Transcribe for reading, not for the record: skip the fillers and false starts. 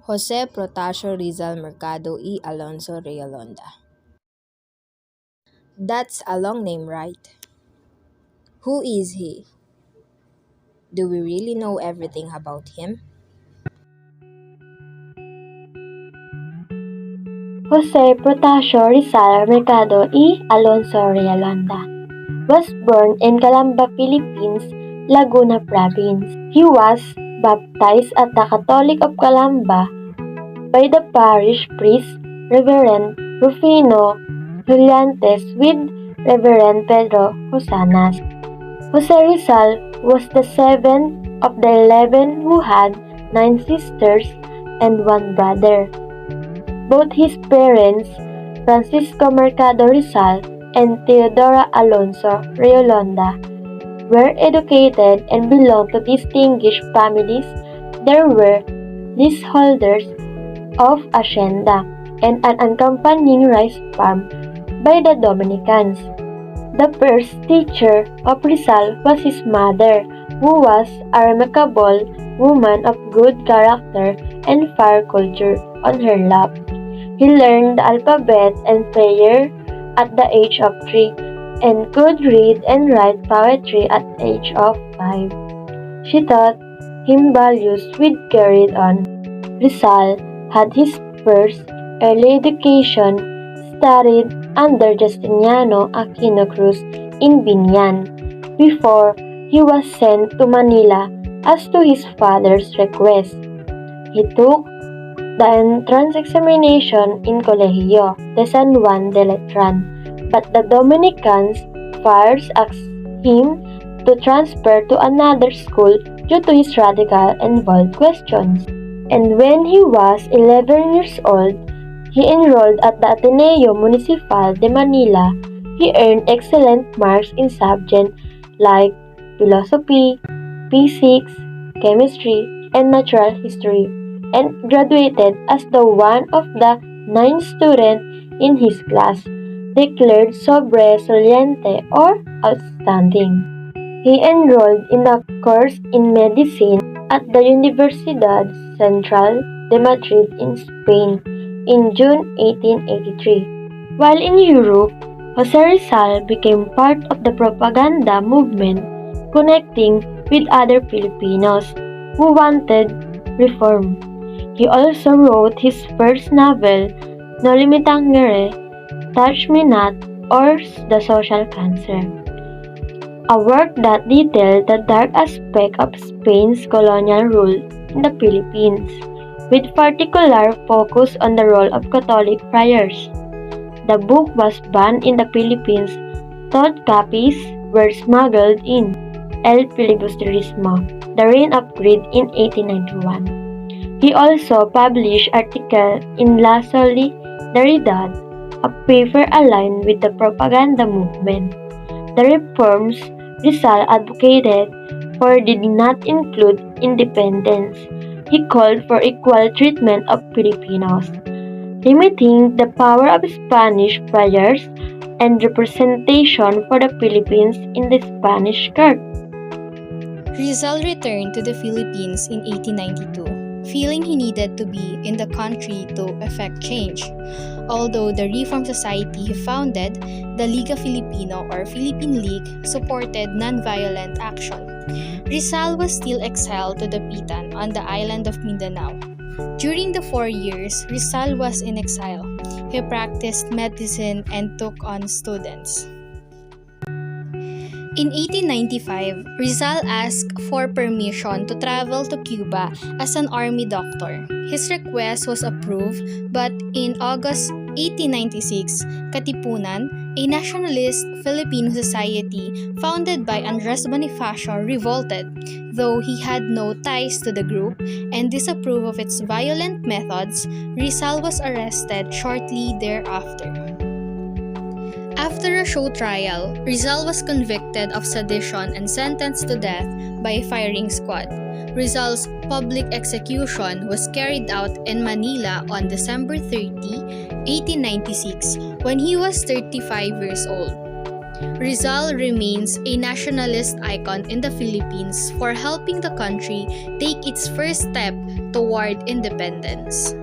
Jose Protasio Rizal Mercado y Alonso Realonda. That's a long name, right? Who is he? Do we really know everything about him? Jose Protasio Rizal Mercado y Alonso Realonda was born in Calamba, Philippines, Laguna Province. He was baptized at the Catholic of Calamba by the parish priest Reverend Rufino Juliantes with Reverend Pedro Hosanas. Jose Rizal was the seventh of the 11 who had 9 sisters and 1 brother. Both his parents, Francisco Mercado Rizal and Teodora Alonso Reolonda, were educated and belonged to distinguished families. There were leaseholders of hacienda and an accompanying rice farm by the Dominicans. The first teacher of Rizal was his mother, who was a remarkable woman of good character and fire culture on her lap. He learned the alphabet and prayer at the age of 3 and could read and write poetry at the age of 5. She taught him values which carried on. Rizal had his first early education studied under Justiniano Aquino Cruz in Binyan before he was sent to Manila as to his father's request. He took the entrance examination in Colegio de San Juan de Letran, but the Dominicans first asked him to transfer to another school due to his radical and bold questions. And when he was 11 years old, he enrolled at the Ateneo Municipal de Manila. He earned excellent marks in subjects like philosophy, physics, chemistry, and natural history, and graduated as the one of the 9 students in his class, declared sobresaliente or outstanding. He enrolled in a course in medicine at the Universidad Central de Madrid in Spain in June 1883. While in Europe, Jose Rizal became part of the propaganda movement, connecting with other Filipinos who wanted reform. He also wrote his first novel, No Limitangere, Touch Me Not, or The Social Cancer, a work that detailed the dark aspect of Spain's colonial rule in the Philippines, with particular focus on the role of Catholic friars. The book was banned in the Philippines, thought copies were smuggled in. El Filibusterismo, The Reign of Greed in 1891. He also published articles in La Solidaridad, a paper aligned with the propaganda movement. The reforms Rizal advocated for did not include independence. He called for equal treatment of Filipinos, limiting the power of Spanish friars and representation for the Philippines in the Spanish court. Rizal returned to the Philippines in 1892, feeling he needed to be in the country to effect change. Although the Reform Society he founded, the Liga Filipino or Philippine League, supported nonviolent action. Rizal was still exiled to the Pitan on the island of Mindanao. During the 4 years Rizal was in exile, he practiced medicine and took on students. In 1895, Rizal asked for permission to travel to Cuba as an army doctor. His request was approved, but in August 1896, Katipunan, a nationalist Filipino society founded by Andres Bonifacio, revolted, though he had no ties to the group and disapproved of its violent methods. Rizal was arrested shortly thereafter. After a show trial, Rizal was convicted of sedition and sentenced to death by a firing squad. Rizal's public execution was carried out in Manila on December 30, 1896, when he was 35 years old. Rizal remains a nationalist icon in the Philippines for helping the country take its first step toward independence.